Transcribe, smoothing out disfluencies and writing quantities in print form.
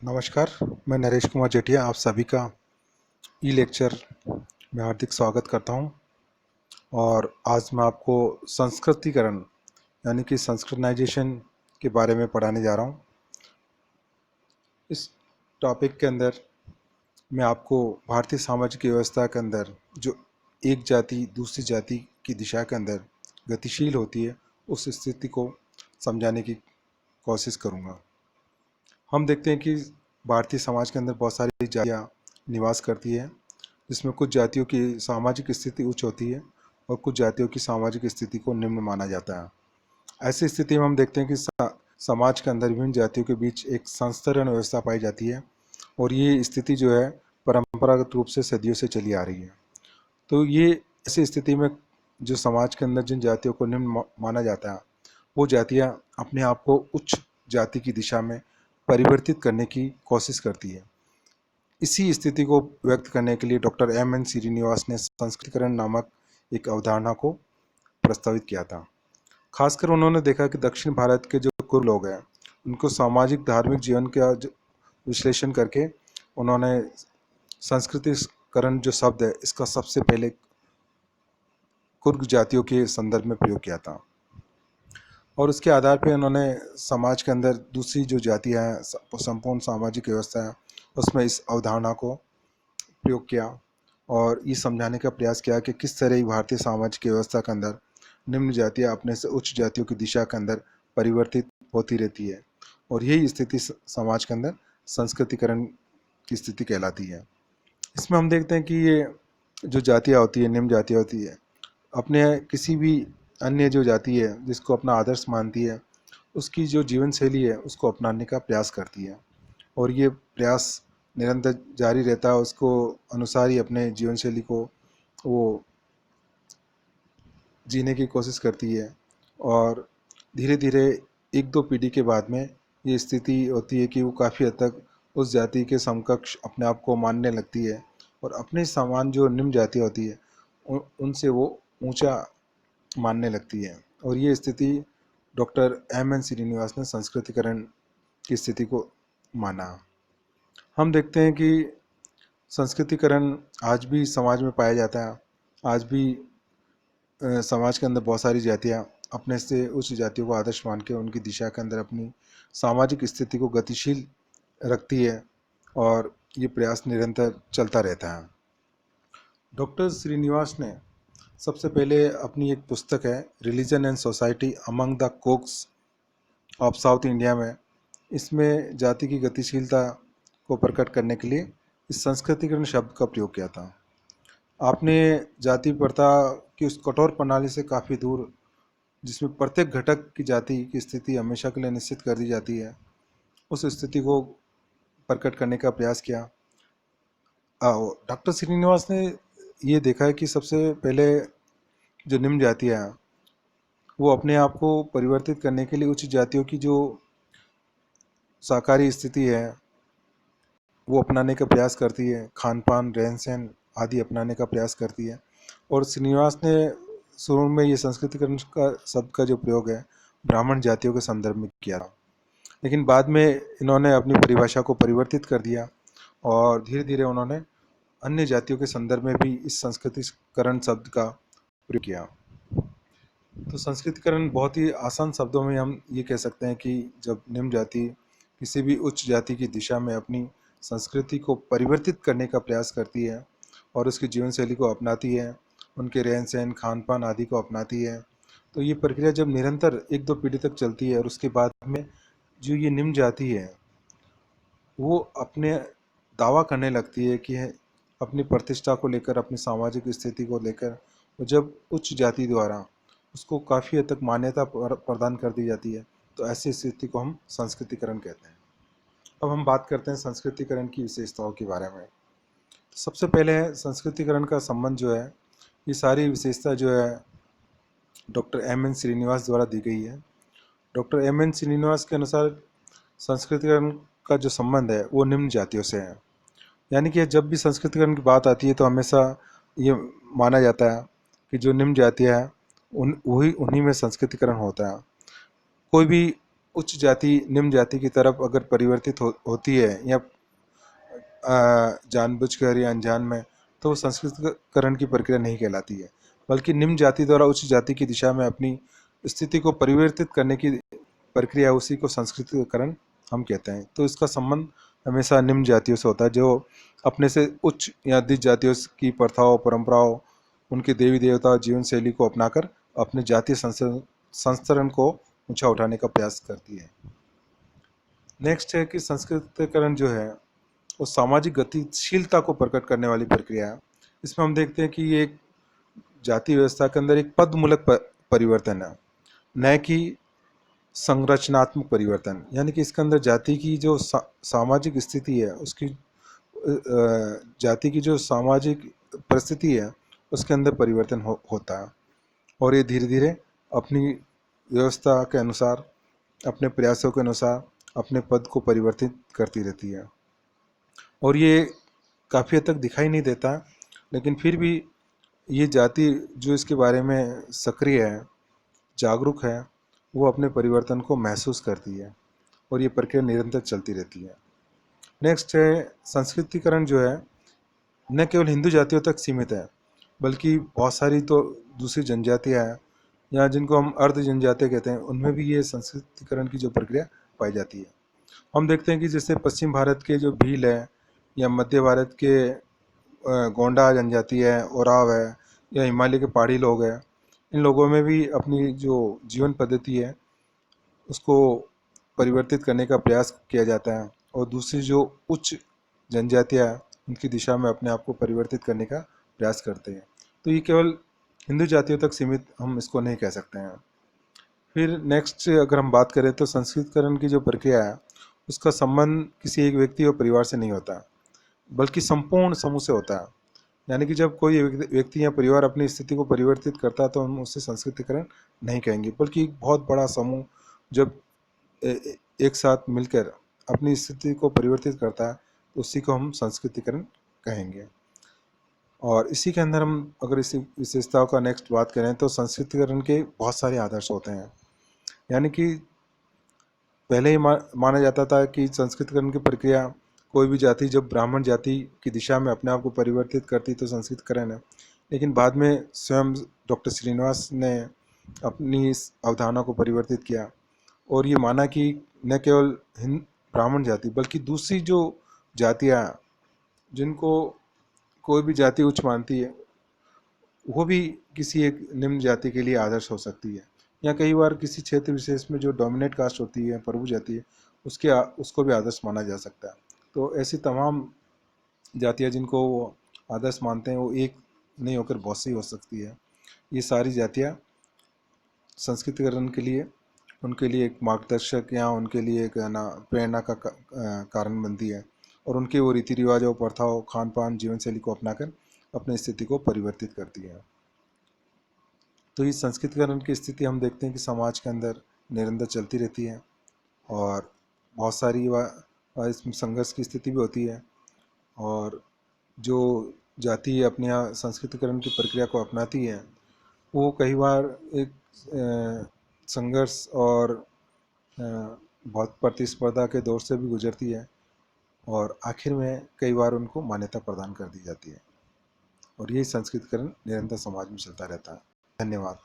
नमस्कार, मैं नरेश कुमार जेठिया आप सभी का ई लेक्चर में हार्दिक स्वागत करता हूं। और आज मैं आपको संस्कृतिकरण यानी कि संस्कृतनाइजेशन के बारे में पढ़ाने जा रहा हूं। इस टॉपिक के अंदर मैं आपको भारतीय सामाजिक व्यवस्था के अंदर जो एक जाति दूसरी जाति की दिशा के अंदर गतिशील होती है, उस स्थिति को समझाने की कोशिश करूंगा। हम देखते हैं कि भारतीय समाज के अंदर बहुत सारी जातियाँ निवास करती है, जिसमें कुछ जातियों की सामाजिक स्थिति उच्च होती है और कुछ जातियों की सामाजिक स्थिति को निम्न माना जाता है। ऐसी स्थिति में हम देखते हैं कि समाज के अंदर विभिन्न जातियों के बीच एक संस्तरण व्यवस्था पाई जाती है और ये स्थिति जो है परंपरागत रूप से सदियों से चली आ रही है। तो ये ऐसी स्थिति में जो समाज के अंदर जिन जातियों को निम्न माना जाता है, वो जातियाँ अपने आप को उच्च जाति की दिशा में परिवर्तित करने की कोशिश करती है। इसी स्थिति को व्यक्त करने के लिए डॉक्टर एम.एन. श्रीनिवास ने संस्कृतिकरण नामक एक अवधारणा को प्रस्तावित किया था। खासकर उन्होंने देखा कि दक्षिण भारत के जो कुल लोग हैं, उनको सामाजिक धार्मिक जीवन का विश्लेषण करके उन्होंने संस्कृतिकरण जो शब्द है, इसका सबसे पहले कुर्ग जातियों के संदर्भ में प्रयोग किया था। और उसके आधार पर उन्होंने समाज के अंदर दूसरी जो जातियाँ हैं, संपूर्ण सामाजिक व्यवस्था है, उसमें इस अवधारणा को प्रयोग किया और ये समझाने का प्रयास किया कि किस तरह भारतीय सामाजिक व्यवस्था के अंदर निम्न जातियाँ अपने से उच्च जातियों की दिशा के अंदर परिवर्तित होती रहती है और यही स्थिति समाज के अंदर संस्कृतिकरण की स्थिति कहलाती है। इसमें हम देखते हैं कि ये जो जातियाँ होती है, निम्न जातियाँ होती है, अपने किसी भी अन्य जो जाति है जिसको अपना आदर्श मानती है, उसकी जो जीवन शैली है उसको अपनाने का प्रयास करती है और ये प्रयास निरंतर जारी रहता है। उसको अनुसार ही अपने जीवन शैली को वो जीने की कोशिश करती है और धीरे धीरे एक दो पीढ़ी के बाद में ये स्थिति होती है कि वो काफ़ी हद तक उस जाति के समकक्ष अपने आप को मानने लगती है और अपने समान जो निम्न जाति होती है उनसे वो ऊंचा मानने लगती है। और ये स्थिति डॉक्टर एम.एन. श्रीनिवास ने संस्कृतिकरण की स्थिति को माना। हम देखते हैं कि संस्कृतिकरण आज भी समाज में पाया जाता है। आज भी समाज के अंदर बहुत सारी जातियाँ अपने से उच्च जातियों को आदर्श मान के उनकी दिशा के अंदर अपनी सामाजिक स्थिति को गतिशील रखती है और ये प्रयास निरंतर चलता रहता है। डॉक्टर श्रीनिवास ने सबसे पहले अपनी एक पुस्तक है religion and society among the Cokes of south India में, इसमें जाति की गतिशीलता को प्रकट करने के लिए इस संस्कृतिकरण शब्द का प्रयोग किया था। आपने जाति प्रथा की उस कठोर प्रणाली से काफ़ी दूर, जिसमें प्रत्येक घटक की जाति की स्थिति हमेशा के लिए निश्चित कर दी जाती है, उस स्थिति को प्रकट करने का प्रयास किया। डॉक्टर श्रीनिवास ने ये देखा है कि सबसे पहले जो निम्न जातियाँ हैं वो अपने आप को परिवर्तित करने के लिए उच्च जातियों की जो शाकाहारी स्थिति है वो अपनाने का प्रयास करती है, खान पान रहन सहन आदि अपनाने का प्रयास करती है। और श्रीनिवास ने शुरू में ये संस्कृतिकरण का शब्द का जो प्रयोग है ब्राह्मण जातियों के संदर्भ में किया था, लेकिन बाद में इन्होंने अपनी परिभाषा को परिवर्तित कर दिया और धीरे धीरे उन्होंने अन्य जातियों के संदर्भ में भी इस संस्कृतिकरण शब्द का प्रयोग किया। तो संस्कृतिकरण बहुत ही आसान शब्दों में हम ये कह सकते हैं कि जब निम्न जाति किसी भी उच्च जाति की दिशा में अपनी संस्कृति को परिवर्तित करने का प्रयास करती है और उसकी जीवन शैली को अपनाती है, उनके रहन सहन खान पान आदि को अपनाती है, तो ये प्रक्रिया जब निरंतर एक दो पीढ़ी तक चलती है और उसके बाद में जो ये निम्न जाति है वो अपने दावा करने लगती है कि अपनी प्रतिष्ठा को लेकर, अपनी सामाजिक स्थिति को लेकर, वो जब उच्च जाति द्वारा उसको काफ़ी हद तक मान्यता प्रदान कर दी जाती है, तो ऐसी स्थिति को हम संस्कृतिकरण कहते हैं। अब हम बात करते हैं संस्कृतिकरण की विशेषताओं के बारे में। सबसे पहले है संस्कृतिकरण का संबंध जो है, ये सारी विशेषता जो है डॉक्टर एम.एन. श्रीनिवास द्वारा दी गई है। Doctor M.N.. श्रीनिवास के अनुसार संस्कृतिकरण का जो संबंध है वो निम्न जातियों से है, यानी कि जब भी संस्कृतिकरण की बात आती है तो हमेशा ये माना जाता है कि जो निम्न जातियाँ हैं उन्हीं में संस्कृतिकरण होता है। कोई भी उच्च जाति निम्न जाति की तरफ अगर परिवर्तित होती है या जानबूझकर या अनजान में, तो वो संस्कृतिकरण की प्रक्रिया नहीं कहलाती है, बल्कि निम्न जाति द्वारा उच्च जाति की दिशा में अपनी स्थिति को परिवर्तित करने की प्रक्रिया, उसी को संस्कृतिकरण हम कहते हैं। तो इसका संबंध हमेशा निम्न जातियों से होता है, जो अपने से उच्च या अधिक जातियों की प्रथाओं, परंपराओं, उनके देवी देवता जीवन शैली को अपनाकर अपने जातीय संस्तरण को ऊंचा उठाने का प्रयास करती है। नेक्स्ट है कि संस्कृतिकरण जो है वो सामाजिक गतिशीलता को प्रकट करने वाली प्रक्रिया है। इसमें हम देखते हैं कि ये एक जाति व्यवस्था के अंदर एक पदमूलक परिवर्तन है, न कि संरचनात्मक परिवर्तन। यानी कि इसके अंदर जाति की जो सामाजिक स्थिति है, उसकी जाति की जो सामाजिक परिस्थिति है उसके अंदर परिवर्तन होता है, और ये धीरे धीरे अपनी व्यवस्था के अनुसार, अपने प्रयासों के अनुसार अपने पद को परिवर्तित करती रहती है। और ये काफ़ी हद तक दिखाई नहीं देता, लेकिन फिर भी ये जाति जो इसके बारे में सक्रिय है, जागरूक है, वो अपने परिवर्तन को महसूस करती है, और ये प्रक्रिया निरंतर चलती रहती है। नेक्स्ट है संस्कृतिकरण जो है न केवल हिंदू जातियों तक सीमित है, बल्कि बहुत सारी तो दूसरी जनजातियाँ हैं, या जिनको हम अर्ध जनजातियाँ कहते हैं, उनमें भी ये संस्कृतिकरण की जो प्रक्रिया पाई जाती है। हम देखते हैं कि जैसे पश्चिम भारत के जो भील है, या मध्य भारत के गोंडा जनजाति है, ओराव है, या हिमालय के पहाड़ी लोग हैं, इन लोगों में भी अपनी जो जीवन पद्धति है उसको परिवर्तित करने का प्रयास किया जाता है, और दूसरी जो उच्च जनजातियाँ हैं उनकी दिशा में अपने आप को परिवर्तित करने का प्रयास करते हैं। तो ये केवल हिंदू जातियों तक सीमित हम इसको नहीं कह सकते हैं। फिर नेक्स्ट अगर हम बात करें तो संस्कृतिकरण की जो प्रक्रिया है उसका संबंध किसी एक व्यक्ति और परिवार से नहीं होता, बल्कि संपूर्ण समूह से होता है। यानी कि जब कोई व्यक्ति या परिवार अपनी स्थिति को परिवर्तित करता है तो हम उससे संस्कृतिकरण नहीं कहेंगे, बल्कि एक बहुत बड़ा समूह जब एक साथ मिलकर अपनी स्थिति को परिवर्तित करता है तो उसी को हम संस्कृतिकरण कहेंगे। और इसी के अंदर हम अगर इसी विशेषताओं का नेक्स्ट बात करें तो संस्कृतिकरण के बहुत सारे आदर्श होते हैं। यानी कि पहले ही माना जाता था कि संस्कृतिकरण की प्रक्रिया कोई भी जाति जब ब्राह्मण जाति की दिशा में अपने आप को परिवर्तित करती तो संस्कृतिकरण है, लेकिन बाद में स्वयं डॉक्टर श्रीनिवास ने अपनी इस अवधारणा को परिवर्तित किया और ये माना कि न केवल ब्राह्मण जाति बल्कि दूसरी जो जातियाँ जिनको कोई भी जाति उच्च मानती है वो भी किसी एक निम्न जाति के लिए आदर्श हो सकती है, या कई बार किसी क्षेत्र विशेष में जो डोमिनेट कास्ट होती है, प्रभु जाति है, उसको भी आदर्श माना जा सकता है। तो ऐसी तमाम जातियाँ जिनको वो आदर्श मानते हैं वो एक नहीं होकर बहुत सी हो सकती है। ये सारी जातियाँ संस्कृतिकरण के लिए उनके लिए एक मार्गदर्शक या उनके लिए एक ना प्रेरणा का कारण बनती है, और उनके वो रीति रिवाजों, प्रथाओं, खान पान, जीवन शैली को अपनाकर अपनी स्थिति को परिवर्तित करती है। तो इस संस्कृतिकरण की स्थिति हम देखते हैं कि समाज के अंदर निरंतर चलती रहती है, और बहुत सारी इसमें संघर्ष की स्थिति भी होती है, और जो जाति अपने यहाँ संस्कृतिकरण की प्रक्रिया को अपनाती है वो कई बार एक संघर्ष और बहुत प्रतिस्पर्धा के दौर से भी गुजरती है, और आखिर में कई बार उनको मान्यता प्रदान कर दी जाती है, और यही संस्कृतिकरण निरंतर समाज में चलता रहता है। धन्यवाद।